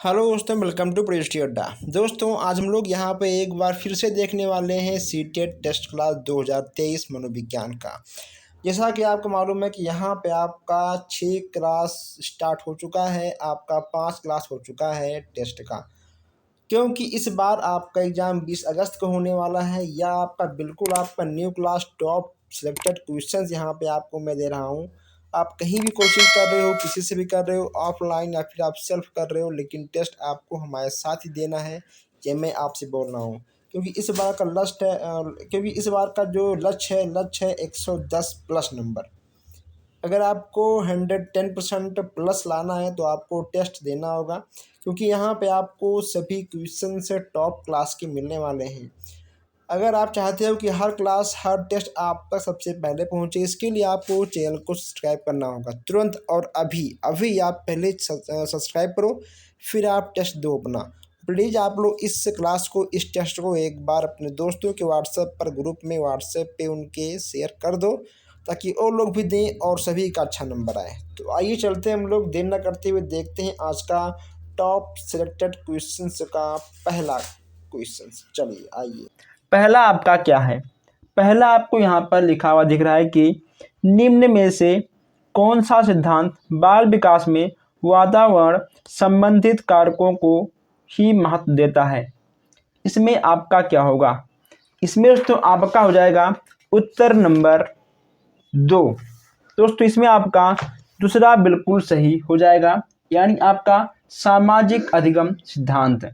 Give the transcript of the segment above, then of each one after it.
Hello दोस्तों, welcome to Presti अड्डा। दोस्तों, आज हम लोग यहाँ पे एक बार फिर से देखने वाले हैं सीटेट टेस्ट क्लास 2023 मनोविज्ञान का। जैसा कि आपको मालूम है कि यहाँ पे आपका 6 क्लास स्टार्ट हो चुका है, आपका 5 क्लास हो चुका है टेस्ट का। क्योंकि इस बार आपका एग्ज़ाम 20 अगस्त को होने वाला है, या आपका बिल्कुल आपका new class top selected questions यहाँ पे आपको मैं दे रहा हूँ। आप कहीं भी कोचिंग कर रहे हो, किसी से भी कर रहे हो, ऑफलाइन या फिर आप सेल्फ कर रहे हो, लेकिन टेस्ट आपको हमारे साथ ही देना है, ये मैं आपसे बोल रहा हूँ। क्योंकि इस बार का लक्ष्य है क्योंकि इस बार का जो लक्ष्य है 110 प्लस नंबर। अगर आपको 110% प्लस लाना है तो आपको टेस्ट देना होगा, क्योंकि यहाँ पे आपको सभी क्वेश्चन से टॉप क्लास के मिलने वाले हैं। अगर आप चाहते हो कि हर क्लास हर टेस्ट आप तक सबसे पहले पहुँचे, इसके लिए आपको चैनल को सब्सक्राइब करना होगा तुरंत, और अभी अभी आप पहले सब्सक्राइब करो, फिर आप टेस्ट दो अपना। प्लीज़ आप लोग इस टेस्ट को एक बार अपने दोस्तों के व्हाट्सएप पर ग्रुप में व्हाट्सएप पे उनके शेयर कर दो, ताकि और लोग भी दें और सभी का अच्छा नंबर आए। तो आइए चलते हैं, हम लोग देर न करते हुए देखते हैं आज का टॉप सिलेक्टेड क्वेश्चंस का पहला क्वेश्चन। चलिए आइए। पहला आपका क्या है? पहला आपको यहाँ पर लिखा हुआ दिख रहा है कि निम्न में से कौन सा सिद्धांत बाल विकास में वातावरण संबंधित कारकों को ही महत्व देता है? इसमें आपका क्या होगा? इसमें तो आपका हो जाएगा उत्तर नंबर 2। दोस्तों, इसमें आपका दूसरा बिल्कुल सही हो जाएगा, यानी आपका सामाजिक अधिगम सिद्धांत।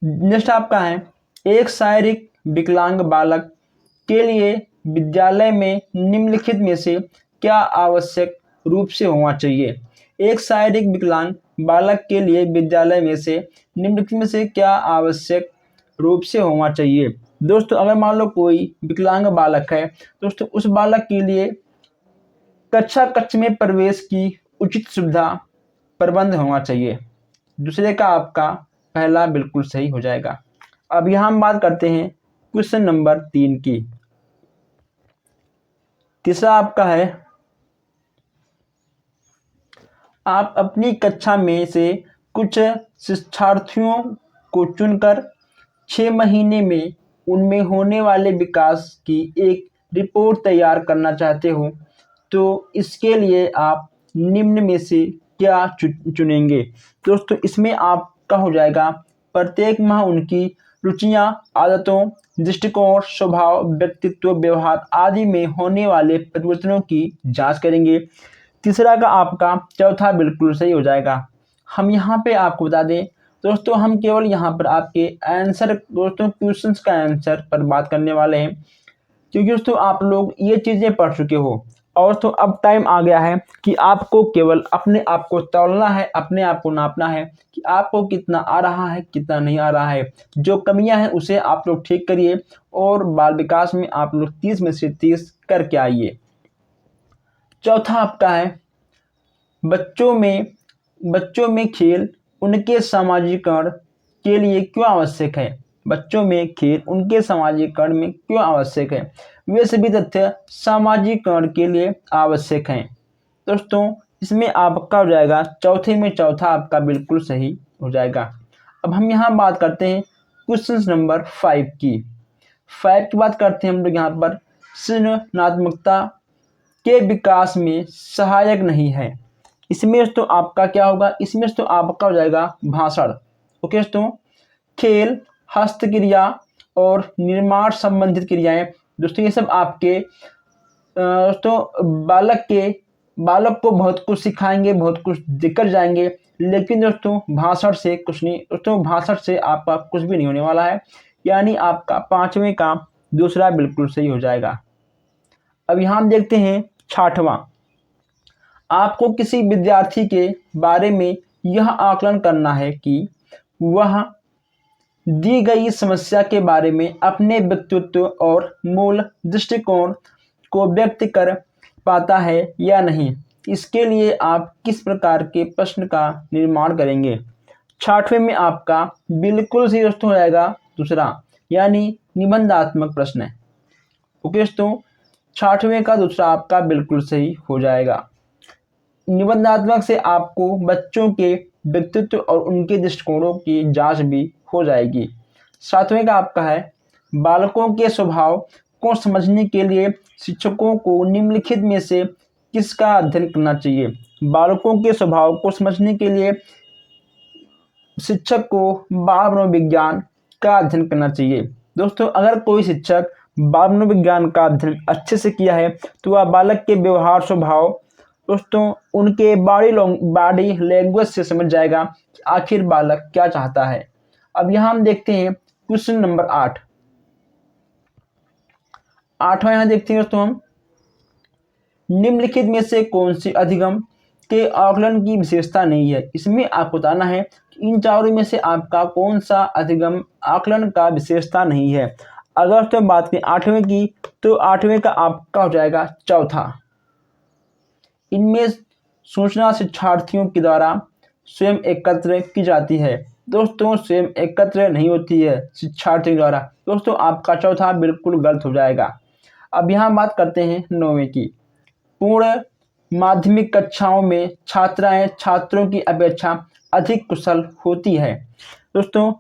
नेक्स्ट आपका है, एक शारीरिक विकलांग बालक के लिए विद्यालय में निम्नलिखित में से क्या आवश्यक रूप से होना चाहिए? एक शारीरिक विकलांग बालक के लिए विद्यालय में से निम्नलिखित में से क्या आवश्यक रूप से होना चाहिए? दोस्तों, अगर मान लो कोई विकलांग बालक है, दोस्तों उस बालक के लिए कक्ष में प्रवेश की उचित सुविधा प्रबंध होना चाहिए। दूसरे का आपका पहला बिल्कुल सही हो जाएगा। अब यहाँ हम बात करते हैं क्वेश्चन नंबर 3 की। तीसरा आपका है, आप अपनी कक्षा में से कुछ शिक्षार्थियों को चुनकर 6 महीने में उनमें होने वाले विकास की एक रिपोर्ट तैयार करना चाहते हो, तो इसके लिए आप निम्न में से क्या चुनेंगे? दोस्तों, इसमें आपका हो जाएगा प्रत्येक माह उनकी रुचियां, आदतों, दृष्टिकोण, स्वभाव, व्यक्तित्व, व्यवहार आदि में होने वाले परिवर्तनों की जांच करेंगे। तीसरा का आपका चौथा बिल्कुल सही हो जाएगा। हम यहाँ पे आपको बता दें दोस्तों, हम केवल यहाँ पर आपके आंसर दोस्तों क्वेश्चंस का आंसर पर बात करने वाले हैं, क्योंकि दोस्तों आप लोग ये चीज़ें पढ़ चुके हो, और तो अब टाइम आ गया है कि आपको केवल अपने आप को तौलना है, अपने आप को नापना है कि आपको कितना आ रहा है, कितना नहीं आ रहा है। जो कमियां हैं उसे आप लोग ठीक करिए, और बाल विकास में आप लोग 30 में से 30 करके आइए। चौथा आपका है, बच्चों में खेल उनके सामाजिकरण के लिए क्यों आवश्यक है? बच्चों में खेल उनके सामाजिकरण में क्यों आवश्यक है? वे सभी तथ्य सामाजिकरण के लिए आवश्यक हैं। दोस्तों, इसमें आपका हो जाएगा चौथे में चौथा आपका बिल्कुल सही हो जाएगा। अब हम यहाँ बात करते हैं क्वेश्चन नंबर 5 की। 5 की बात करते हैं हम लोग यहाँ पर, सृजनात्मकता के विकास में सहायक नहीं है। इसमें तो आपका क्या होगा? इसमें तो आपका हो जाएगा भाषण। ओके दोस्तों, खेल, हस्तक्रिया और निर्माण संबंधित क्रियाएं, दोस्तों ये सब आपके दोस्तों बालक को बहुत कुछ सिखाएंगे, बहुत कुछ देकर जाएंगे, लेकिन दोस्तों भाषण से कुछ नहीं। दोस्तों, भाषण से आपका कुछ भी नहीं होने वाला है, यानी आपका 5वें का दूसरा बिल्कुल सही हो जाएगा। अब यहाँ हम देखते हैं 6वां, आपको किसी विद्यार्थी के बारे में यह आकलन करना है कि वह दी गई समस्या के बारे में अपने व्यक्तित्व और मूल दृष्टिकोण को व्यक्त कर पाता है या नहीं। इसके लिए आप किस प्रकार के प्रश्न का निर्माण करेंगे? 6वें में आपका बिल्कुल सही दोस्तों हो जाएगा दूसरा, यानी निबंधात्मक प्रश्न है। ओके दोस्तों, 6वें का दूसरा आपका बिल्कुल सही हो जाएगा। निबंधात्मक से आपको बच्चों के व्यक्तित्व और उनके दृष्टिकोणों की जांच भी हो जाएगी। 7वें का आपका है बालकों के स्वभाव को समझने के लिए शिक्षकों को निम्नलिखित में से किसका अध्ययन करना चाहिए। बालकों के स्वभाव को समझने के लिए शिक्षक को बाल मनोविज्ञान का अध्ययन करना चाहिए। दोस्तों, अगर कोई शिक्षक बाल मनोविज्ञान का अध्ययन अच्छे से किया है तो वह बालक के व्यवहार स्वभाव दोस्तों उनके बॉडी लैंग्वेज से समझ जाएगा कि आखिर बालक क्या चाहता है। अब यहाँ हम देखते हैं क्वेश्चन नंबर 8। 8वां यहाँ देखते हैं दोस्तों हम, निम्नलिखित में से कौन सी अधिगम के आकलन की विशेषता नहीं है। इसमें आपको बताना है कि इन चारों में से आपका कौन सा अधिगम आकलन का विशेषता नहीं है। अगर तो बात करें 8वें की तो 8वें का आपका हो जाएगा चौथा। इनमें सूचना शिक्षार्थियों के द्वारा स्वयं एकत्र की जाती है। दोस्तों, स्वयं एकत्र नहीं होती है शिक्षार्थियों द्वारा। दोस्तों, आपका चौथा बिल्कुल गलत हो जाएगा। अब यहाँ बात करते हैं 9वें की। पूर्ण माध्यमिक कक्षाओं में छात्राएं छात्रों की अपेक्षा अधिक कुशल होती है। दोस्तों,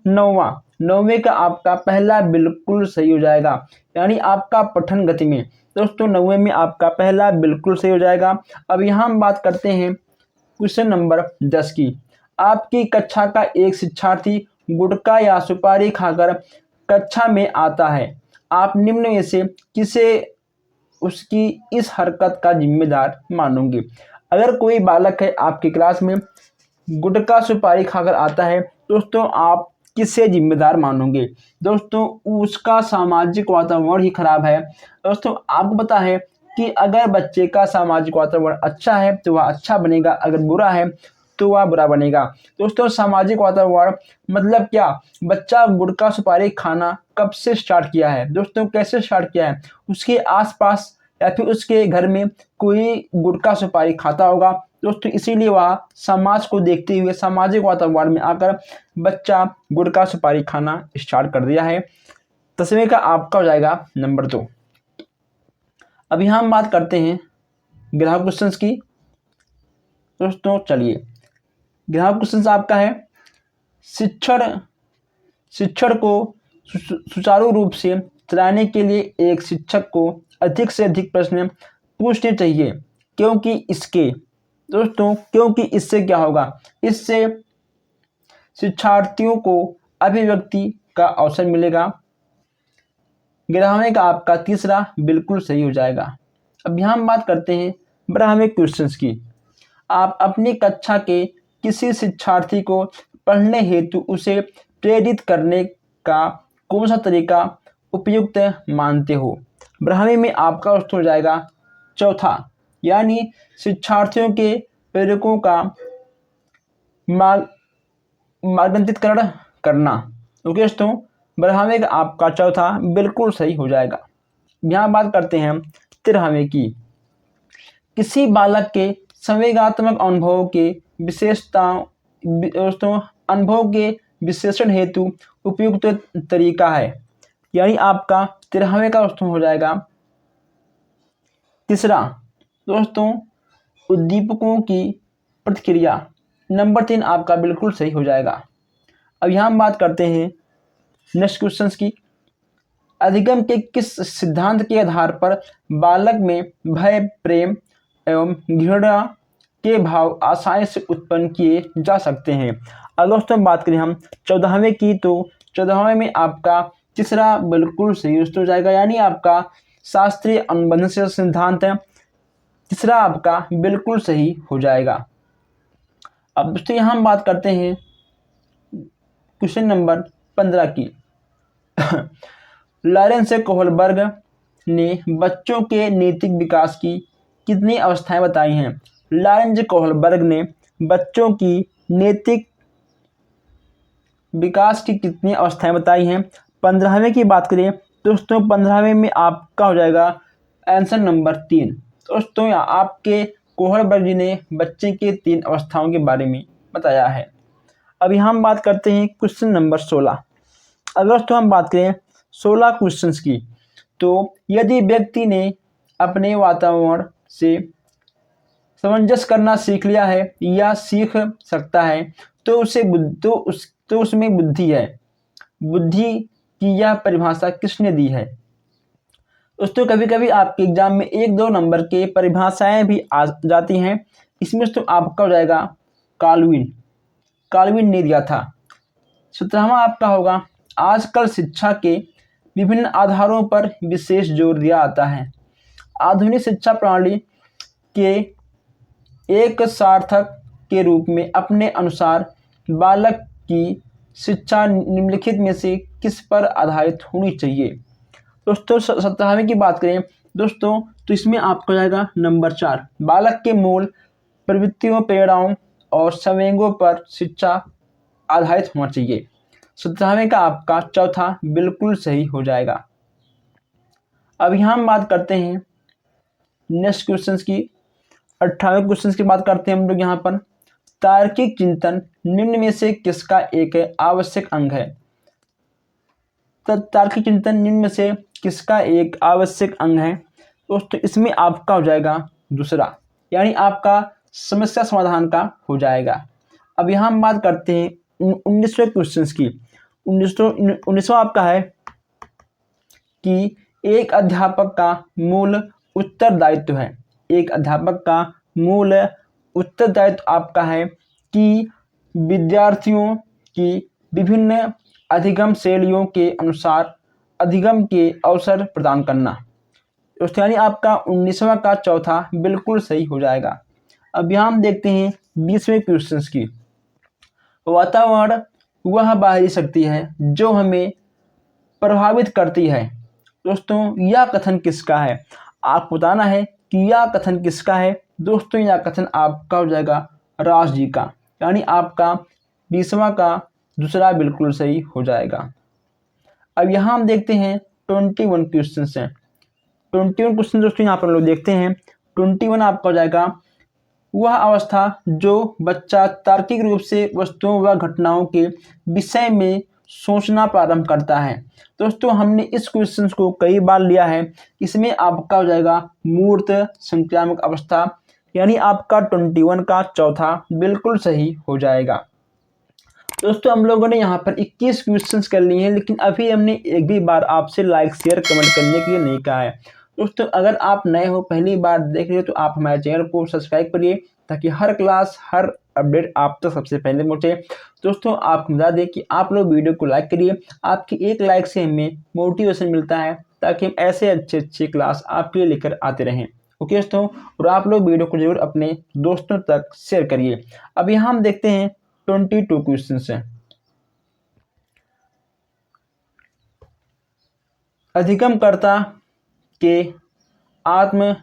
9वें का आपका पहला बिल्कुल सही हो जाएगा, यानी आपका पठन गति में। दोस्तों, 9वें में आपका पहला बिल्कुल सही हो जाएगा। अब यहाँ हम बात करते हैं क्वेश्चन नंबर 10 की। आपकी कक्षा का एक शिक्षार्थी गुटखा या सुपारी खाकर कक्षा में आता है। आप निम्न में से किसे उसकी इस हरकत का जिम्मेदार मानोगे। अगर कोई बालक है आपकी क्लास में गुटखा सुपारी खाकर आता है, दोस्तों आप किससे जिम्मेदार मानोगे। दोस्तों, उसका सामाजिक वातावरण ही खराब है। दोस्तों, आपको पता है कि अगर बच्चे का सामाजिक वातावरण अच्छा है तो वह अच्छा बनेगा, अगर बुरा है तो वह बुरा बनेगा। दोस्तों, सामाजिक वातावरण मतलब क्या, बच्चा गुटखा सुपारी खाना कब से स्टार्ट किया है, दोस्तों कैसे स्टार्ट किया है, उसके आसपास या फिर उसके घर में कोई गुटखा सुपारी खाता होगा। दोस्तों, इसीलिए वह समाज को देखते हुए सामाजिक वातावरण में आकर बच्चा गुटखा सुपारी खाना स्टार्ट कर दिया है। 10वें का आपका हो जाएगा नंबर 2। अब यहाँ हम बात करते हैं ग्राहक क्वेश्चंस की। दोस्तों चलिए, ग्राहक क्वेश्चंस आपका है शिक्षण को सुचारू रूप से चलाने के लिए एक शिक्षक को अधिक से अधिक प्रश्न पूछने चाहिए, क्योंकि इससे क्या होगा, इससे शिक्षार्थियों को अभिव्यक्ति का अवसर मिलेगा। 11वें का आपका तीसरा बिल्कुल सही हो जाएगा। अब यहाँ हम बात करते हैं 12वें क्वेश्चंस की। आप अपनी कक्षा के किसी शिक्षार्थी को पढ़ने हेतु उसे प्रेरित करने का कौन सा तरीका उपयुक्त मानते हो। 12वें में आपका उत्तर हो जाएगा चौथा, यानी शिक्षार्थियों के प्रेरकों का मार्गदर्शन करना। ओके दोस्तों, 12वें का आपका चौथा बिल्कुल सही हो जाएगा। यहाँ बात करते हैं 13वें की। किसी बालक के संवेगात्मक अनुभवों के विश्लेषण हेतु उपयुक्त तरीका है, यानी आपका 13वें का उत्तर हो जाएगा तीसरा। दोस्तों, उद्दीपकों की प्रतिक्रिया। नंबर 3 आपका बिल्कुल सही हो जाएगा। अब यहाँ हम बात करते हैं नेक्स्ट क्वेश्चंस की। अधिगम के किस सिद्धांत के आधार पर बालक में भय, प्रेम एवं घृणा के भाव आसानी से उत्पन्न किए जा सकते हैं। अगर दोस्तों बात करें हम 14वें की, तो 14वें में आपका तीसरा बिल्कुल सही उत्तर हो जाएगा, यानी आपका शास्त्रीय अनुबंध से सिद्धांत है, तीसरा आपका बिल्कुल सही हो जाएगा। अब दोस्तों यहाँ हम बात करते हैं क्वेश्चन नंबर 15 की। लॉरेंस कोहलबर्ग ने बच्चों के नैतिक विकास की कितनी अवस्थाएं बताई हैं। लॉरेंस कोहलबर्ग ने बच्चों की नैतिक विकास की कितनी अवस्थाएं बताई हैं। 15वें की बात करें दोस्तों, 15वें में आपका हो जाएगा आंसर नंबर 3। दोस्तों, यहाँ आपके कोहलबर्ग जी ने बच्चे के 3 अवस्थाओं के बारे में बताया है। अब यहाँ हम बात करते हैं क्वेश्चन नंबर 16। अगर दोस्तों हम बात करें 16 क्वेश्चंस की, तो यदि व्यक्ति ने अपने वातावरण से सामंजस्य करना सीख लिया है या सीख सकता है तो उसमें बुद्धि है। बुद्धि की यह परिभाषा किसने दी है? दोस्तों कभी कभी आपके एग्जाम में 1-2 नंबर के परिभाषाएं भी आ जाती हैं। इसमें तो आपका हो जाएगा काल्विन ने दिया था। 17वां आपका होगा, आजकल शिक्षा के विभिन्न आधारों पर विशेष जोर दिया जाता है। आधुनिक शिक्षा प्रणाली के एक सार्थक के रूप में अपने अनुसार बालक की शिक्षा निम्नलिखित में से किस पर आधारित होनी चाहिए? दोस्तों 17वें की बात करें दोस्तों तो इसमें आपको जाएगा नंबर 4, बालक के मूल प्रवृत्तियों, प्रेरणाओं और संवेगों पर शिक्षा आधारित होना चाहिए। 17वें का आपका चौथा बिल्कुल सही हो जाएगा। अब यहाँ हम बात करते हैं नेक्स्ट क्वेश्चन की। 18वें क्वेश्चन की बात करते हैं हम लोग यहाँ पर। तार्किक चिंतन निम्न में से किसका एक आवश्यक अंग है? तार्किक चिंतन निम्न में से किसका एक आवश्यक अंग है? दोस्तों इसमें आपका हो जाएगा दूसरा, यानी आपका समस्या समाधान का हो जाएगा। अब यहाँ हम बात करते हैं 19वें क्वेश्चन की। 19वां आपका है कि एक अध्यापक का मूल उत्तरदायित्व है। एक अध्यापक का मूल उत्तरदायित्व आपका है कि विद्यार्थियों की विभिन्न अधिगम शैलियों के अनुसार अधिगम के अवसर प्रदान करना। दोस्तों यानी आपका 19वां का चौथा बिल्कुल सही हो जाएगा। अब यहाँ हम देखते हैं 20वें क्वेश्चन की। वातावरण वह बाहरी शक्ति है जो हमें प्रभावित करती है। दोस्तों यह कथन किसका है? आप बताना है कि यह कथन किसका है। दोस्तों यह कथन आपका हो जाएगा राज जी का, यानी आपका 20वां का दूसरा बिल्कुल सही हो जाएगा। अब यहाँ हम देखते हैं 21 क्वेश्चन है। 21 क्वेश्चन दोस्तों यहाँ पर हम लोग देखते हैं। 21 आपका हो जाएगा वह अवस्था जो बच्चा तार्किक रूप से वस्तुओं व घटनाओं के विषय में सोचना प्रारंभ करता है। दोस्तों हमने इस क्वेश्चन को कई बार लिया है। इसमें आपका हो जाएगा मूर्त संक्रामक अवस्था, यानी आपका 21 का चौथा बिल्कुल सही हो जाएगा। दोस्तों हम लोगों ने यहाँ पर 21 क्वेश्चंस कर लिए हैं, लेकिन अभी हमने एक भी बार आपसे लाइक शेयर कमेंट करने के लिए नहीं कहा है। दोस्तों अगर आप नए हो, पहली बार देख रहे हो, तो आप हमारे चैनल को सब्सक्राइब करिए ताकि हर क्लास हर अपडेट आप तक सबसे पहले पहुंचे। दोस्तों आपको बता दें कि आप लोग वीडियो को लाइक करिए। आपकी एक लाइक से हमें मोटिवेशन मिलता है ताकि हम ऐसे अच्छे क्लास आपके लिए लेकर आते रहें। ओके दोस्तों, और आप लोग वीडियो को जरूर अपने दोस्तों तक शेयर करिए। अब यहाँ हम देखते हैं 22 क्वेश्चन है। अधिगमकर्ता के आत्म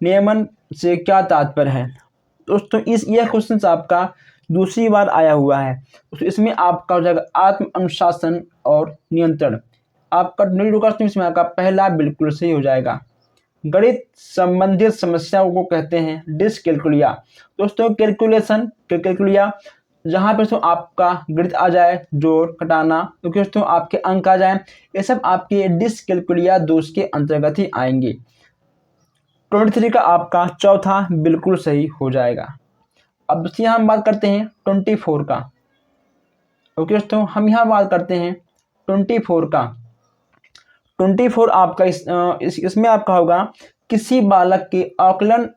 नियमन से क्या तात्पर्य है? दोस्तों यह क्वेश्चन आपका दूसरी बार आया हुआ है। तो इसमें आपका हो जाएगा आत्म अनुशासन और नियंत्रण। आपका 22 का इसमें आपका पहला बिल्कुल सही हो जाएगा। गणित संबंधित समस्याओं को कहते हैं डिसकैलकुलिया। दोस्तों कैलकुलिया जहाँ पे तो आपका गणित आ जाए, जोड़ घटाना, क्योंकि दोस्तों आपके अंक आ जाए, ये सब आपके डिसकैलकुलिया दोष के अंतर्गत ही आएंगे। 23 का आपका चौथा बिल्कुल सही हो जाएगा। अब यहाँ हम बात करते हैं 24 का। ओके दोस्तों, हम यहाँ बात करते हैं 24 का। 24 आपका इसमें आपका होगा किसी बालक के आकलन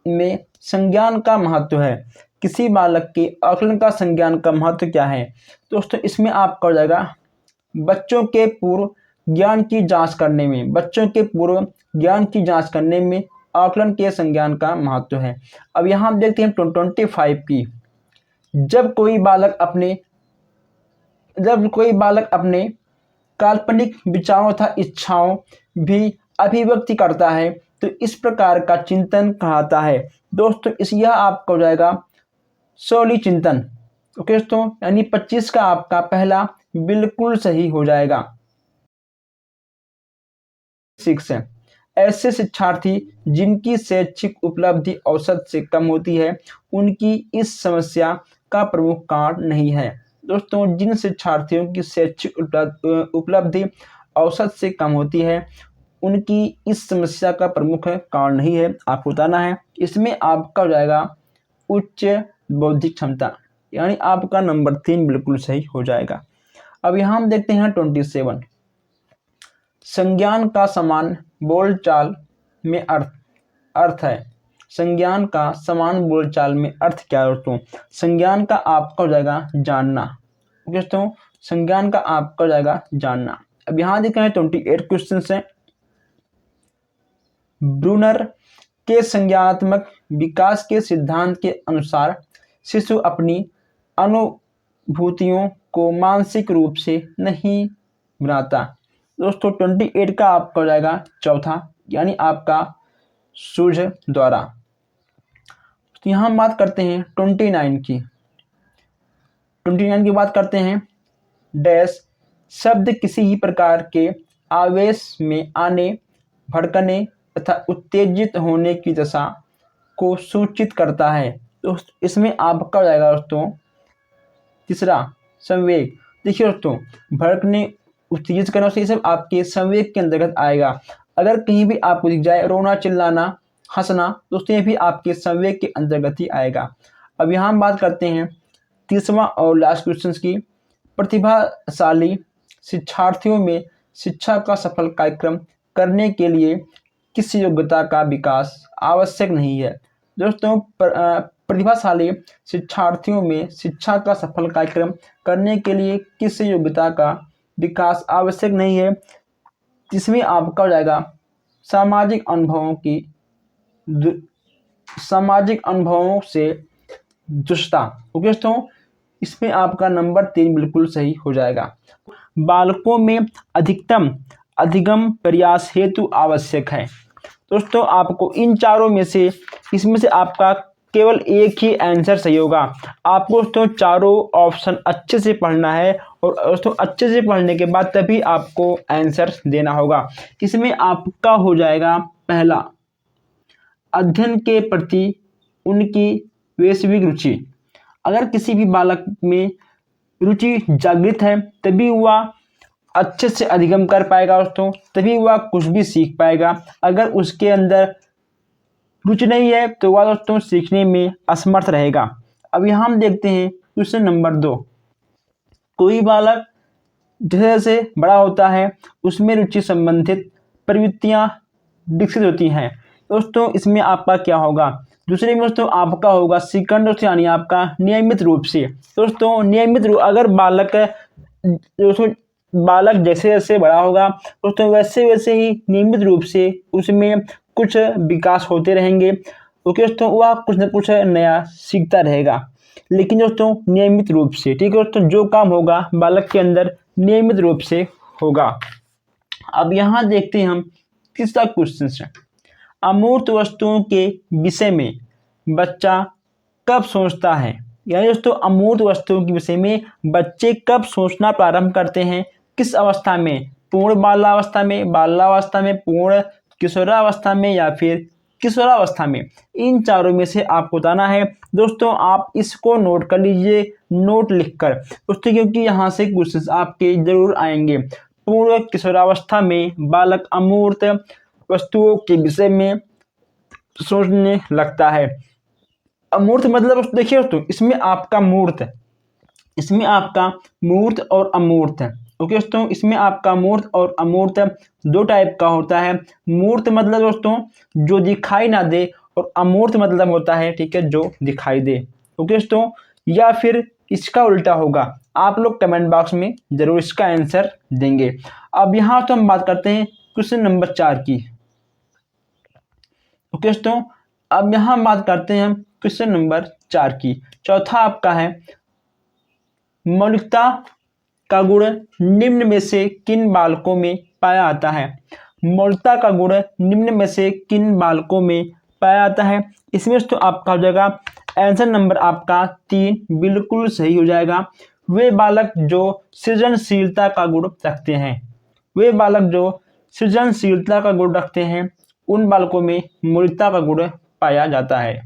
में संज्ञान का महत्व है। किसी बालक के आकलन का संज्ञान का महत्व क्या है? दोस्तों इसमें आपका हो जाएगा बच्चों के पूर्व ज्ञान की जांच करने में, बच्चों के पूर्व ज्ञान की जांच करने में आकलन के संज्ञान का महत्व है। अब यहाँ हम देखते हैं 25 की। जब कोई बालक अपने काल्पनिक विचारों तथा इच्छाओं भी अभिव्यक्ति करता है तो इस प्रकार का चिंतन कहलाता है। दोस्तों यह आपका हो जाएगा शौली चिंतन। ओके दोस्तों, यानी 25 का आपका पहला बिल्कुल सही हो जाएगा। 6 है, ऐसे शिक्षार्थी जिनकी शैक्षिक उपलब्धि औसत से कम होती है उनकी इस समस्या का प्रमुख कारण नहीं है। दोस्तों जिन शिक्षार्थियों की शैक्षिक उपलब्धि औसत से कम होती है उनकी इस समस्या का प्रमुख कारण नहीं है, आपको बताना है। इसमें आपका हो जाएगा उच्च बौद्धिक क्षमता, यानी आपका नंबर 3 बिल्कुल सही हो जाएगा। अब यहाँ हम देखते हैं 27, संज्ञान का समान बोलचाल में अर्थ है। संज्ञान का समान बोलचाल में अर्थ क्या है दोस्तों? संज्ञान का आपका हो जाएगा जानना। दोस्तों संज्ञान का आपका हो जाएगा जानना। अब यहाँ देखते हैं 28 क्वेश्चन है। ब्रूनर के संज्ञानात्मक विकास के सिद्धांत के अनुसार शिशु अपनी अनुभूतियों को मानसिक रूप से नहीं बनाता। दोस्तों 28 का आपका हो जाएगा चौथा, यानी आपका सूझ द्वारा। तो यहाँ हम बात करते हैं 29 की। 29 की बात करते हैं। डैश शब्द किसी ही प्रकार के आवेश में आने, भड़कने तथा उत्तेजित होने की दशा को सूचित करता है। तो इसमें आपका हो जाएगा दोस्तों तीसरा संवेग। देखिए दोस्तों, भड़कने, उत्तेजित करना, ये सब आपके संवेग के अंतर्गत आएगा। अगर कहीं भी आपको दिख जाए रोना, चिल्लाना, हंसना, दोस्तों ये भी आपके संवेग के अंतर्गत ही आएगा। अब यहाँ हम बात करते हैं 30वां और लास्ट क्वेश्चन की। प्रतिभाशाली शिक्षार्थियों में शिक्षा का सफल कार्यक्रम करने के लिए किस योग्यता का विकास आवश्यक नहीं है? दोस्तों प्रतिभाशाली शिक्षार्थियों में शिक्षा का सफल कार्यक्रम करने के लिए किस योग्यता का विकास आवश्यक नहीं है? इसमें आपका हो जाएगा सामाजिक अनुभवों से दुष्टता। ओके दोस्तों, इसमें आपका नंबर 3 बिल्कुल सही हो जाएगा। बालकों में अधिगम प्रयास हेतु आवश्यक है। दोस्तों आपको इन चारों में से इसमें से आपका केवल एक ही आंसर सही होगा। आपको दोस्तों चारों ऑप्शन अच्छे से पढ़ना है और दोस्तों अच्छे से पढ़ने के बाद तभी आपको आंसर देना होगा। इसमें आपका हो जाएगा पहला, अध्ययन के प्रति उनकी वैश्विक रुचि। अगर किसी भी बालक में रुचि जागृत है तभी वह अच्छे से अधिगम कर पाएगा दोस्तों, तभी वह कुछ भी सीख पाएगा। अगर उसके अंदर रुचि नहीं है तो वह दोस्तों सीखने में असमर्थ रहेगा। अब यहाँ हम देखते हैं क्वेश्चन नंबर 2। कोई बालक जैसे जैसे बड़ा होता है उसमें रुचि संबंधित प्रवृत्तियाँ विकसित होती हैं। दोस्तों इसमें आपका क्या होगा? दूसरे में दोस्तों आपका होगा सेकंड दोस्तों, यानी आपका नियमित रूप से। दोस्तों नियमित रूप, अगर बालक जैसे जैसे बड़ा होगा दोस्तों वैसे वैसे ही नियमित रूप से उसमें कुछ विकास होते रहेंगे। ओके दोस्तों, वह कुछ न कुछ नया सीखता रहेगा, लेकिन दोस्तों नियमित रूप से। ठीक है दोस्तों, जो काम होगा बालक के अंदर नियमित रूप से होगा। अब यहाँ देखते हैं हम तीसरा क्वेश्चन है। अमूर्त वस्तुओं के विषय में बच्चा कब सोचता है? यानी दोस्तों अमूर्त वस्तुओं के विषय में बच्चे कब सोचना प्रारंभ करते हैं? किस अवस्था में? पूर्ण बाल्यावस्था में, पूर्ण किशोरावस्था में या फिर किशोरावस्था में? इन चारों में से आपको बताना है। दोस्तों आप इसको नोट कर लीजिए, नोट लिखकर दोस्तों, क्योंकि यहाँ से क्वेश्चन आपके जरूर आएंगे। पूर्ण किशोरावस्था में बालक अमूर्त वस्तुओं के विषय में सोचने लगता है। अमूर्त मतलब देखिए दोस्तों, इसमें आपका मूर्त और अमूर्त है। ओके दोस्तों, इसमें आपका मूर्त और अमूर्त दो टाइप का होता है। मूर्त मतलब दोस्तों जो दिखाई ना दे, और अमूर्त मतलब होता है ठीक है जो दिखाई दे। ओके दोस्तों, या फिर इसका उल्टा होगा। आप लोग कमेंट बॉक्स में जरूर इसका आंसर देंगे। अब यहाँ तो हम बात करते हैं क्वेश्चन नंबर 4 की। ओके दोस्तों, अब यहाँ बात करते हैं हम क्वेश्चन नंबर 4 की। चौथा आपका है, मौलिकता का गुण निम्न में से किन बालकों में पाया जाता है? मौलिकता का गुण निम्न में से किन बालकों में पाया जाता है? इसमें तो आपका हो जाएगा आंसर नंबर आपका 3 बिल्कुल सही हो जाएगा। वे बालक जो सृजनशीलता का गुण रखते हैं, उन बालकों में मौलिकता का गुण पाया जाता है।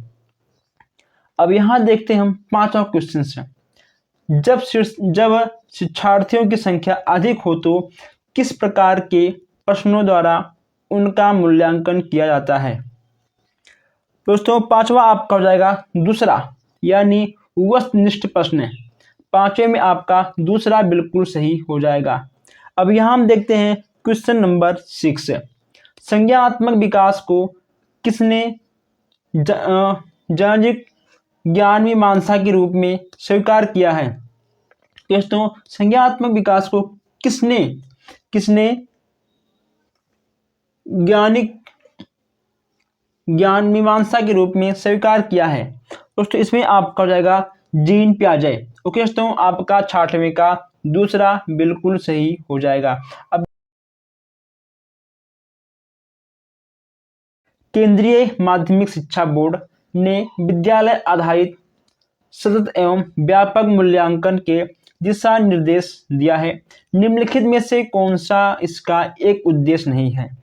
अब यहाँ देखते हैं हम 5वां क्वेश्चन है। जब शिक्षार्थियों की संख्या अधिक हो तो किस प्रकार के प्रश्नों द्वारा उनका मूल्यांकन किया जाता है। दोस्तों पांचवा आपका हो जाएगा दूसरा, यानी वस्तुनिष्ठ प्रश्न। पांचवे में आपका दूसरा बिल्कुल सही हो जाएगा। अब यहाँ हम देखते हैं क्वेश्चन नंबर 6। संज्ञानात्मक विकास को किसने सामाजिक ज्ञान मीमांसा के रूप में स्वीकार किया है? दोस्तों संज्ञानात्मक विकास को किसने ज्ञान मीमांसा के रूप में स्वीकार किया है? दोस्तों इसमें आपका हो जाएगा जीन पियाजे। ओके दोस्तों, आपका 6वें का दूसरा बिल्कुल सही हो जाएगा। अब केंद्रीय माध्यमिक शिक्षा बोर्ड ने विद्यालय आधारित सतत एवं व्यापक मूल्यांकन के दिशा निर्देश दिया है। निम्नलिखित में से कौन सा इसका एक उद्देश्य नहीं है?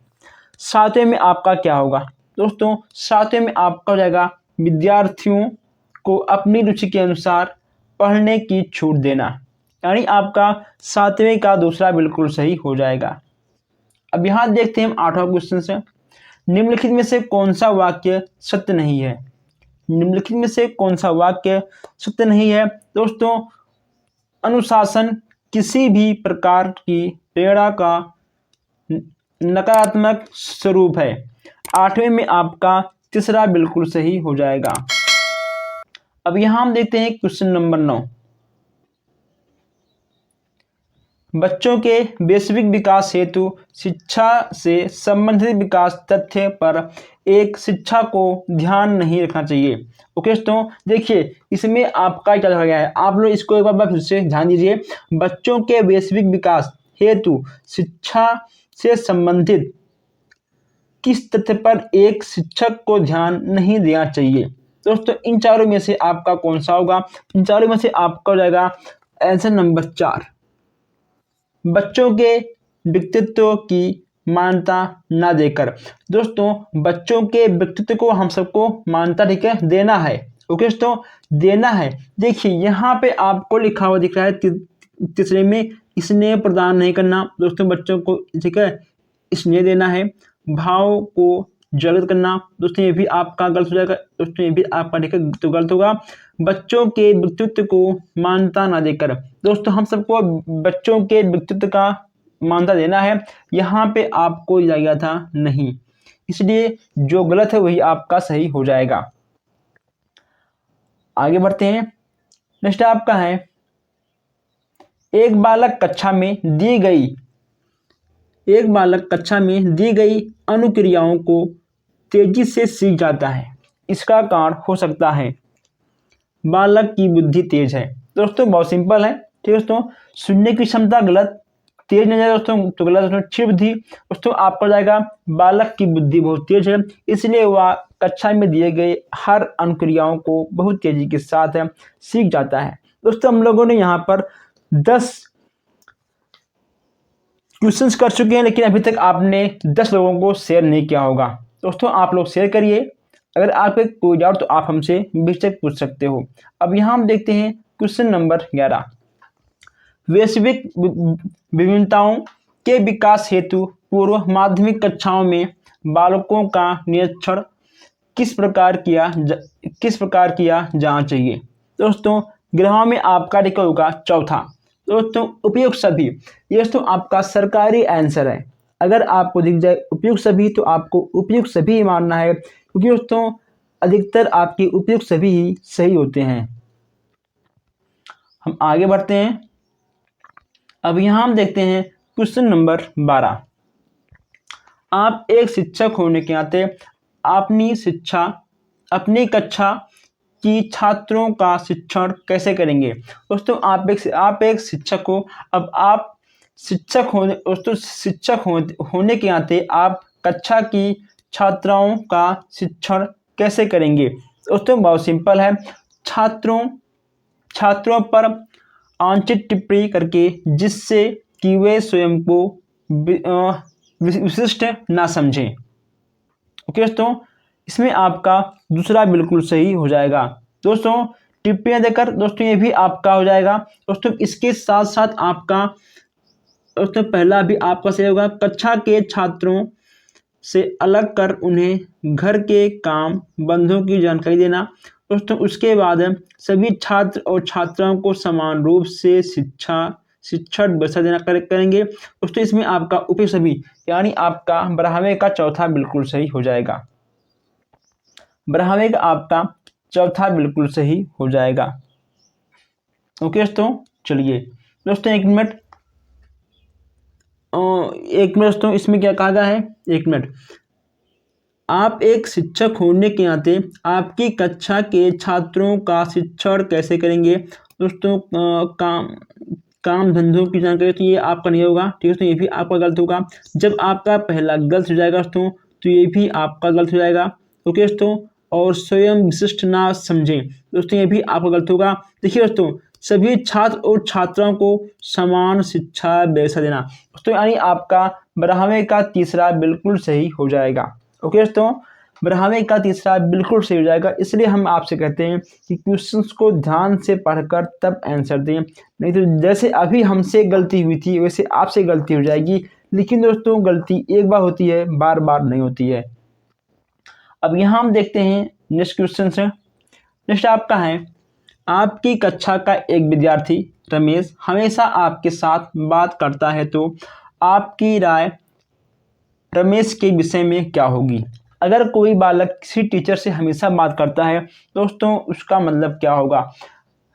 7वें में आपका क्या होगा? दोस्तों 7वें में आपका हो जाएगा विद्यार्थियों को अपनी रुचि के अनुसार पढ़ने की छूट देना, यानी आपका 7वें का दूसरा बिल्कुल सही हो जाएगा। अब यहाँ देखते हैं हम 8वां क्वेश्चन से, निम्नलिखित में से कौन सा वाक्य सत्य नहीं है? निम्नलिखित में से कौन सा वाक्य सत्य नहीं है? दोस्तों अनुशासन किसी भी प्रकार की प्रेरणा का नकारात्मक स्वरूप है। 8वें में आपका तीसरा बिल्कुल सही हो जाएगा। अब यहां हम देखते हैं क्वेश्चन नंबर 9। बच्चों के वैश्विक विकास हेतु शिक्षा से संबंधित विकास तथ्य पर एक शिक्षा को ध्यान नहीं रखना चाहिए। ओके दोस्तों देखिए इसमें आपका क्या लिखा गया है, आप लोग इसको एक बार फिर से ध्यान दीजिए। बच्चों के वैश्विक विकास हेतु शिक्षा से संबंधित किस तथ्य पर एक शिक्षक को ध्यान नहीं देना चाहिए? दोस्तों इन चारों में से आपका कौन सा होगा? इन चारों में से आपका हो जाएगा आंसर नंबर 4, बच्चों के व्यक्तित्व की मान्यता ना देकर। दोस्तों बच्चों के व्यक्तित्व को हम सबको मान्यता ठीक है देना है। ओके दोस्तों देना है। देखिए यहाँ पे आपको लिखा हुआ दिख रहा है तीसरे में स्नेह प्रदान नहीं करना। दोस्तों बच्चों को ठीक है स्नेह देना है, भाव को जागृत करना। दोस्तों ये भी आपका गलत हो जाएगा। दोस्तों ये भी आपका ठीक है तो गलत होगा। बच्चों के व्यक्तित्व को मान्यता ना देकर। दोस्तों हम सबको बच्चों के व्यक्तित्व का मान्यता देना है, यहाँ पे आपको दिया गया था नहीं, इसलिए जो गलत है वही आपका सही हो जाएगा। आगे बढ़ते हैं। नेक्स्ट आपका है एक बालक कक्षा में दी गई अनुक्रियाओं को तेजी से सीख जाता है। इसका कारण हो सकता है बालक की बुद्धि तेज है। दोस्तों बहुत सिंपल है ठीक है दोस्तों, सुनने की क्षमता गलत, तेज नहीं जाएगा दोस्तों तो गलत। दोस्तों अच्छी बुद्धि दोस्तों आपका जाएगा बालक की बुद्धि बहुत तेज है, इसलिए वह कक्षा में दिए गए हर अनुक्रियाओं को बहुत तेजी के साथ सीख जाता है। दोस्तों हम लोगों ने यहाँ पर 10 क्वेश्चंस कर चुके हैं, लेकिन अभी तक आपने 10 लोगों को शेयर नहीं किया होगा। दोस्तों आप लोग शेयर करिए। अगर आपके कोई डाउट तो आप हमसे बेशक पूछ सकते हो। अब यहाँ हम देखते हैं क्वेश्चन नंबर 11। वैश्विक विभिन्नताओं के विकास हेतु पूर्व माध्यमिक कक्षाओं में बालकों का निरीक्षण किस प्रकार किया जाना चाहिए? दोस्तों ग्रहों में आपका ठीक होगा चौथा। दोस्तों उपयुक्त सभी, ये दोस्तों आपका सरकारी आंसर है। अगर आपको दिख जाए उपयुक्त सभी तो आपको उपयुक्त सभी मानना है, क्योंकि दोस्तों अधिकतर आपके उपयुक्त सभी ही सही होते हैं। हम आगे बढ़ते हैं। अब यहाँ हम देखते हैं क्वेश्चन नंबर 12। आप एक शिक्षक होने के नाते अपनी कक्षा की छात्रों का शिक्षण कैसे करेंगे? दोस्तों आप एक शिक्षक हो। अब आप शिक्षक होने के नाते आप कक्षा की छात्राओं का शिक्षण कैसे करेंगे? दोस्तों बहुत सिंपल है, छात्रों पर अनुचित टिप्पणी करके, जिससे कि वे स्वयं को विशिष्ट ना समझें। ओके दोस्तों इसमें आपका दूसरा बिल्कुल सही हो जाएगा। दोस्तों टिप्पणियां देकर दोस्तों ये भी आपका हो जाएगा। दोस्तों इसके साथ साथ आपका दोस्तों पहला भी आपका सही होगा, कक्षा के छात्रों से अलग कर उन्हें घर के काम बंधों की जानकारी देना। दोस्तों उसके बाद सभी छात्र और छात्राओं को समान रूप से शिक्षण व्यवस्था देना करेंगे। दोस्तों इसमें आपका उपयुक्त सभी यानी आपका बढ़ावे का चौथा बिल्कुल सही हो जाएगा। बढ़ावे का आपका चौथा बिल्कुल सही हो जाएगा। ओके दोस्तों, चलिए दोस्तों एक मिनट दोस्तों, इसमें क्या कहा गया है, एक मिनट। आप एक शिक्षक होने के नाते आपकी कक्षा के छात्रों का शिक्षण कैसे करेंगे। दोस्तों काम धंधों की जानकारी, तो ये आपका नहीं होगा, ठीक है। तो ये भी आपका गलत होगा। जब आपका पहला गलत हो जाएगा दोस्तों, तो ये भी आपका गलत हो जाएगा। ओके दोस्तों, और स्वयं विशिष्ट ना समझें, दोस्तों ये भी आपका गलत होगा। देखिए दोस्तों, सभी छात्र और छात्राओं को समान शिक्षा व्यवस्था देना, दोस्तों यानी आपका बढ़ावे का तीसरा बिल्कुल सही हो जाएगा। ओके दोस्तों, बढ़ावे का तीसरा बिल्कुल सही हो जाएगा। इसलिए हम आपसे कहते हैं कि क्वेश्चंस को ध्यान से पढ़कर तब आंसर दें, नहीं तो जैसे अभी हमसे गलती हुई थी वैसे आपसे गलती हो जाएगी। लेकिन दोस्तों गलती एक बार होती है, बार बार नहीं होती है। अब यहाँ हम देखते हैं नेक्स्ट क्वेश्चन से। नेक्स्ट आपका है, आपकी कक्षा का एक विद्यार्थी रमेश हमेशा आपके साथ बात करता है, तो आपकी राय रमेश के विषय में क्या होगी। अगर कोई बालक किसी टीचर से हमेशा बात करता है दोस्तों, उसका मतलब क्या होगा।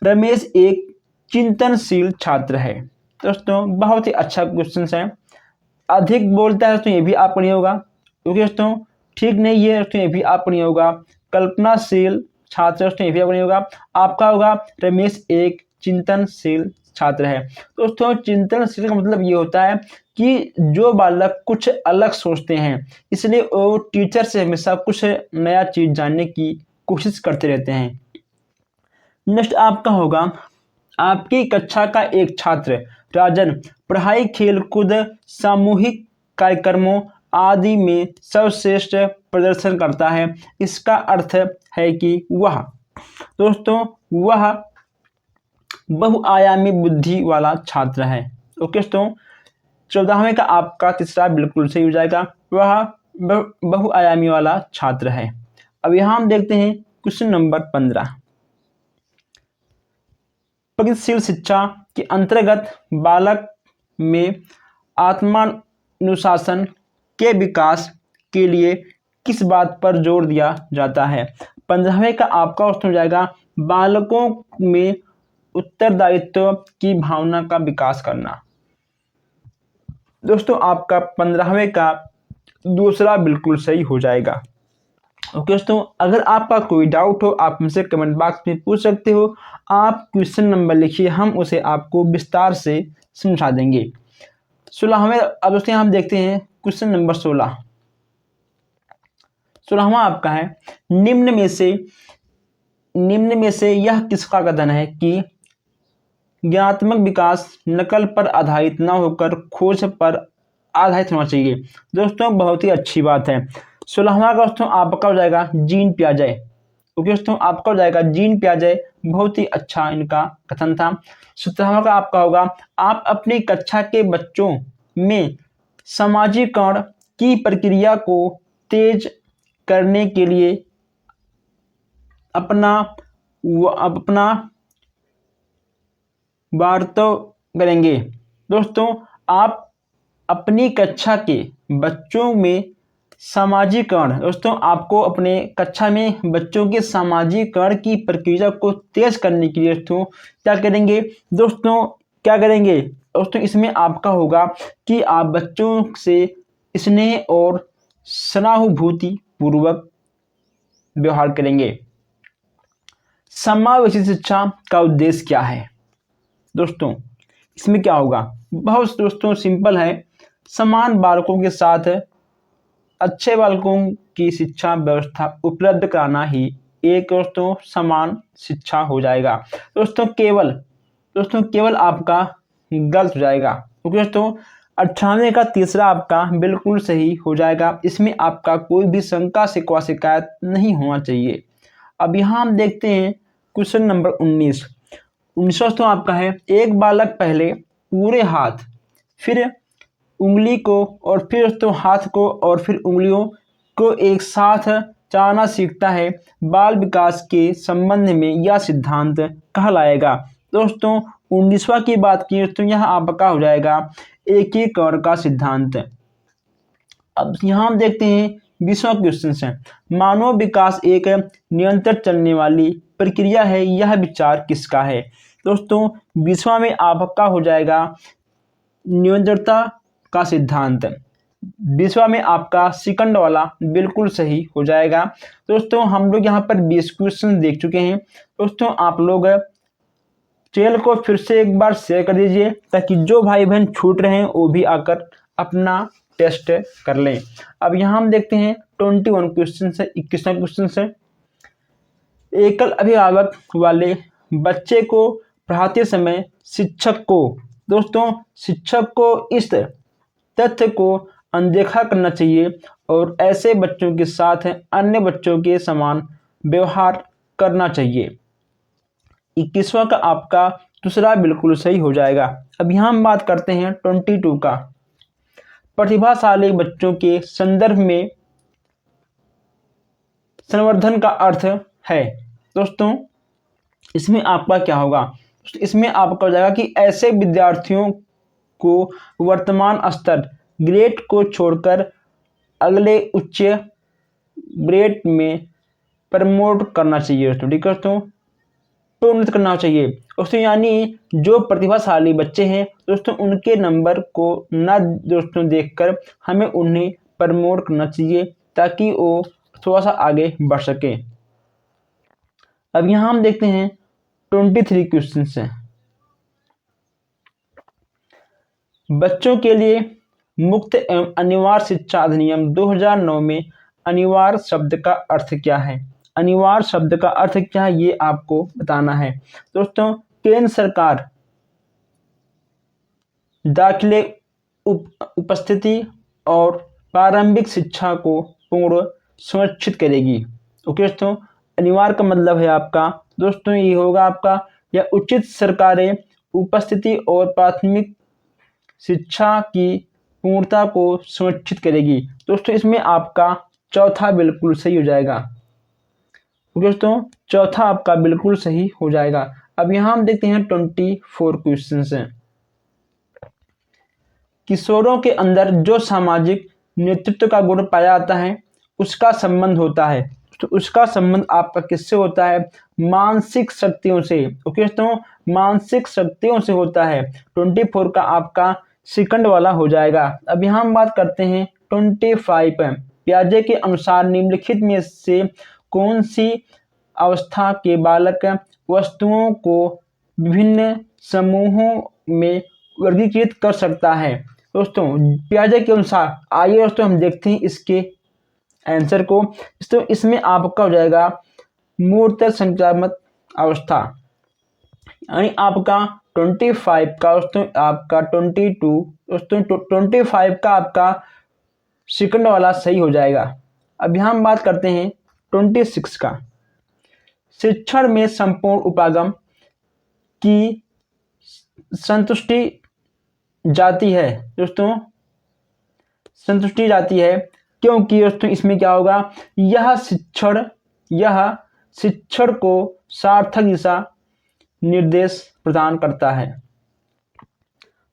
रमेश एक चिंतनशील छात्र है। दोस्तों बहुत ही अच्छा क्वेश्चन है। अधिक बोलता है दोस्तों, ये भी आपको नहीं होगा, क्योंकि दोस्तों ठीक नहीं है दोस्तों, ये भी आपको नहीं होगा। कल्पनाशील छात्र दोस्तों, ये भी आपको नहीं होगा। आपका होगा रमेश एक चिंतनशील छात्र है। दोस्तों चिंतनशील का मतलब ये होता है कि जो बालक कुछ अलग सोचते हैं, इसलिए वो टीचर से हमेशा कुछ नया चीज जानने की कोशिश करते रहते हैं। नेक्स्ट आपका होगा, आपकी कक्षा का एक छात्र राजन पढ़ाई खेलकूद सामूहिक कार्यक्रमों आदि में सर्वश्रेष्ठ प्रदर्शन करता है। इसका अर्थ है कि वह बहुआयामी बुद्धि वाला छात्र है। ओके दोस्तों, 14वें का आपका तीसरा बिल्कुल सही हो जाएगा, वह बहुआयामी वाला छात्र है। अब यहाँ हम देखते हैं क्वेश्चन नंबर 15। प्रगतिशील शिक्षा के अंतर्गत बालक में आत्मानुशासन के विकास के लिए किस बात पर जोर दिया जाता है। 15वें का आपका उत्तर हो जाएगा, बालकों में उत्तरदायित्व की भावना का विकास करना। दोस्तों आपका 15वें का दूसरा बिल्कुल सही हो जाएगा। ओके दोस्तों, अगर आपका कोई डाउट हो आप मुझसे कमेंट बॉक्स में पूछ सकते हो। आप क्वेश्चन नंबर लिखिए, हम उसे आपको विस्तार से समझा देंगे। 16वें अब दोस्तों हम देखते हैं क्वेश्चन नंबर 16। 16वां आपका है, निम्न में से यह किसका कथन है कि ज्ञानात्मक विकास नकल पर आधारित न होकर खोज पर आधारित होना चाहिए। दोस्तों बहुत ही अच्छी बात है। 16वां का दोस्तों आपका हो जाएगा जीन पियाजे। ओके दोस्तों, आपका हो जाएगा जीन पियाजे, बहुत ही अच्छा इनका कथन था। 17वां का आपका होगा, आप अपनी कक्षा के बच्चों में समाजीकरण की प्रक्रिया को तेज करने के लिए अपना वार्ता करेंगे। दोस्तों आप अपनी कक्षा के बच्चों में सामाजिकरण, दोस्तों आपको अपने कक्षा में बच्चों के सामाजिकरण की प्रक्रिया को तेज करने के लिए दोस्तों क्या करेंगे। दोस्तों क्या करेंगे दोस्तों, इसमें आपका होगा कि आप बच्चों से स्नेह और सहानुभूति पूर्वक व्यवहार करेंगे। समावेशी शिक्षा का उद्देश्य क्या है। दोस्तों इसमें क्या होगा, बहुत दोस्तों सिंपल है। समान बालकों के साथ अच्छे बालकों की शिक्षा व्यवस्था उपलब्ध कराना ही एक दोस्तों समान शिक्षा हो जाएगा। दोस्तों केवल आपका गलत हो जाएगा, क्योंकि दोस्तों 98 का तीसरा आपका बिल्कुल सही हो जाएगा। इसमें आपका कोई भी शंका शिकवा शिकायत नहीं होना चाहिए। अब यहाँ हम देखते हैं क्वेश्चन नंबर 19। 19 दोस्तों आपका है, एक बालक पहले पूरे हाथ फिर उंगली को और फिर दोस्तों हाथ को और फिर उंगलियों को एक साथ चलाना सीखता है, बाल विकास के संबंध में यह सिद्धांत कहलाएगा। दोस्तों 19वां की बात की तो यह आपका हो जाएगा एकीकरण का सिद्धांत। अब यहाँ हम देखते हैं 20वां क्वेश्चन है, मानव विकास एक निरंतर चलने वाली प्रक्रिया है, यह विचार किसका है। दोस्तों 20वां में आपका हो जाएगा निरंतरता का सिद्धांत। 20वां में आपका सेकंड वाला बिल्कुल सही हो जाएगा। दोस्तों हम लोग यहाँ पर 20 क्वेश्चन देख चुके हैं। दोस्तों आप लोग चैनल को फिर से एक बार शेयर कर दीजिए ताकि जो भाई बहन छूट रहे हैं वो भी आकर अपना टेस्ट कर लें। अब यहाँ हम देखते हैं 21 क्वेश्चन से 21वां क्वेश्चन से, एकल अभिभावक वाले बच्चे को पढ़ाते समय शिक्षक को इस तथ्य को अनदेखा करना चाहिए और ऐसे बच्चों के साथ अन्य बच्चों के समान व्यवहार करना चाहिए। 21वां का आपका दूसरा बिल्कुल सही हो जाएगा। अब यहाँ हम बात करते हैं 22 का, प्रतिभाशाली बच्चों के संदर्भ में संवर्धन का अर्थ है। दोस्तों इसमें आपका क्या होगा, इसमें आपका हो जाएगा कि ऐसे विद्यार्थियों को वर्तमान स्तर ग्रेड को छोड़कर अगले उच्च ग्रेड में प्रमोट करना चाहिए। दोस्तों ठीक है, दोस्तों प्रोन्नत करना चाहिए। दोस्तों यानी जो प्रतिभाशाली बच्चे हैं दोस्तों उनके नंबर को न दोस्तों देखकर हमें उन्हें प्रमोट करना चाहिए ताकि वो थोड़ा सा आगे बढ़ सके। अब यहाँ हम देखते हैं 23 क्वेश्चन से, बच्चों के लिए मुक्त एवं अनिवार्य शिक्षा अधिनियम 2009 में अनिवार्य शब्द का अर्थ क्या है। अनिवार्य शब्द का अर्थ क्या है ये आपको बताना है। दोस्तों केंद्र सरकार दाखिले उपस्थिति और प्रारंभिक शिक्षा को पूर्ण सुरक्षित करेगी। ओके दोस्तों, अनिवार्य का मतलब है आपका दोस्तों ये होगा आपका या उचित सरकारें उपस्थिति और प्राथमिक शिक्षा की पूर्णता को सुनिश्चित करेगी। दोस्तों इसमें आपका चौथा बिल्कुल सही हो जाएगा। दोस्तों चौथा आपका बिल्कुल सही हो जाएगा। अब यहाँ हम देखते हैं 24 क्वेश्चन है, किशोरों के अंदर जो सामाजिक नेतृत्व का गुण पाया जाता है उसका संबंध होता है। तो उसका संबंध आपका किससे होता है, मानसिक शक्तियों से। ओके दोस्तों मानसिक शक्तियों से होता है। 24 का आपका सेकंड वाला हो जाएगा। अब यहाँ हम बात करते हैं 25 पियाजे के अनुसार निम्नलिखित में से कौन सी अवस्था के बालक वस्तुओं को विभिन्न समूहों में वर्गीकृत कर सकता है। दोस्तों पियाजे के अनुसार आइए दोस्तों हम देखते हैं इसके आंसर को। तो इसमें आपका हो जाएगा मूर्त संक्रामक अवस्था, यानी आपका 25 का दोस्तों आपका 22 दोस्तों 25 का आपका सेकंड वाला सही हो जाएगा। अब यहाँ हम बात करते हैं 26 का, शिक्षण में संपूर्ण उपागम की संतुष्टि जाती है। दोस्तों संतुष्टि जाती है क्योंकि दोस्तों इसमें क्या होगा, यह शिक्षण को सार्थक दिशा निर्देश प्रदान करता है।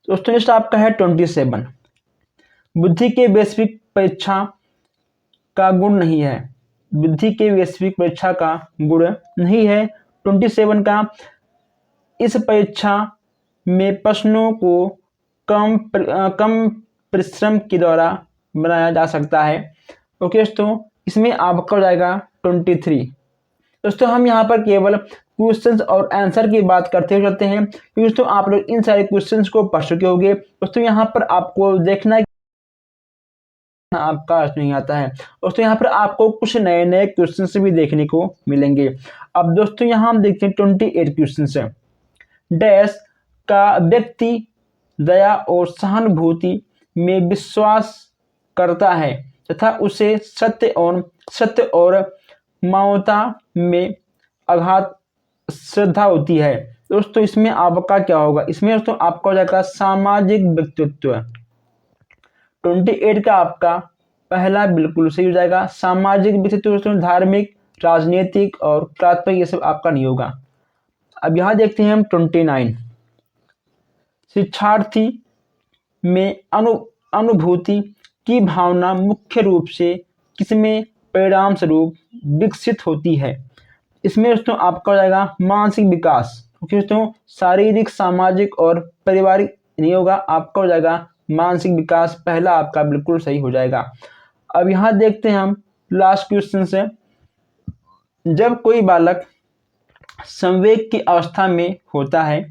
दोस्तों नेक्स्ट आपका है 27, बुद्धि के वैश्विक परीक्षा का गुण नहीं है। बुद्धि के वैश्विक परीक्षा का गुण नहीं है। 27 का, इस परीक्षा में प्रश्नों को कम परिश्रम के द्वारा बनाया जा सकता है। ओके दोस्तों इसमें आपका हो जाएगा 23। दोस्तों हम यहाँ पर केवल क्वेश्चंस और आंसर की बात करते हुए चलते हैं क्योंकि दोस्तों आप लोग इन सारे क्वेश्चंस को पढ़ चुके होंगे। दोस्तों यहाँ पर आपको देखना है आपका अर्थ नहीं आता है। दोस्तों यहाँ पर आपको कुछ नए नए क्वेश्चंस भी देखने को मिलेंगे। अब दोस्तों यहाँ हम देखते हैं 28 क्वेश्चन है, डैश का व्यक्ति दया और सहानुभूति में विश्वास करता है तथा उसे सत्य और मानवता में अगाध श्रद्धा होती है। दोस्तों इसमें आपका क्या होगा, इसमें दोस्तों आपका हो जाएगा सामाजिक व्यक्तित्व। 28 का आपका पहला बिल्कुल सही हो जाएगा। सामाजिक विषय तो दोस्तों धार्मिक, राजनीतिक और कलात्मक ये सब आपका नहीं होगा। अब यहाँ देखते हैं हम 29। शिक्षार्थी में अनुभूति की भावना मुख्य रूप से किसमें परिणाम स्वरूप विकसित होती है? इसमें दोस्तों आपका हो जाएगा मानसिक विकास, क्योंकि दोस्तों शारीरिक, सामाजिक और पारिवारिक नहीं होगा, आपका हो जाएगा मानसिक विकास, पहला आपका बिल्कुल सही हो जाएगा। अब यहाँ देखते हैं हम लास्ट क्वेश्चन से, जब कोई बालक संवेग की अवस्था में होता है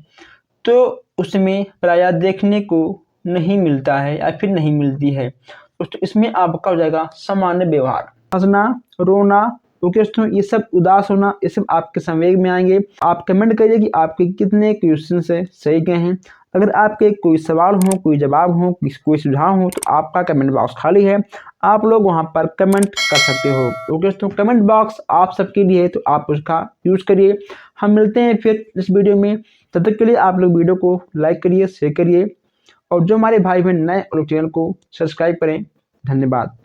तो उसमें प्रायः देखने को नहीं मिलता है या फिर नहीं मिलती है। दोस्तों इसमें आपका हो जाएगा सामान्य व्यवहार, हंसना, रोना, ओके दोस्तों ये सब, उदास होना, ये सब आपके संवेग में आएंगे। आप कमेंट करिए कि आपके कितने क्वेश्चन से सही गए हैं। अगर आपके कोई सवाल हो, कोई जवाब हो, कोई सुझाव हो तो आपका कमेंट बॉक्स खाली है, आप लोग वहां पर कमेंट कर सकते हो। ओके दोस्तों कमेंट बॉक्स आप सबके लिए है तो आप उसका यूज करिए। हम मिलते हैं फिर इस वीडियो में, तब तक के लिए आप लोग वीडियो को लाइक करिए, शेयर करिए और जो हमारे भाई बहन नए और चैनल को सब्सक्राइब करें। धन्यवाद।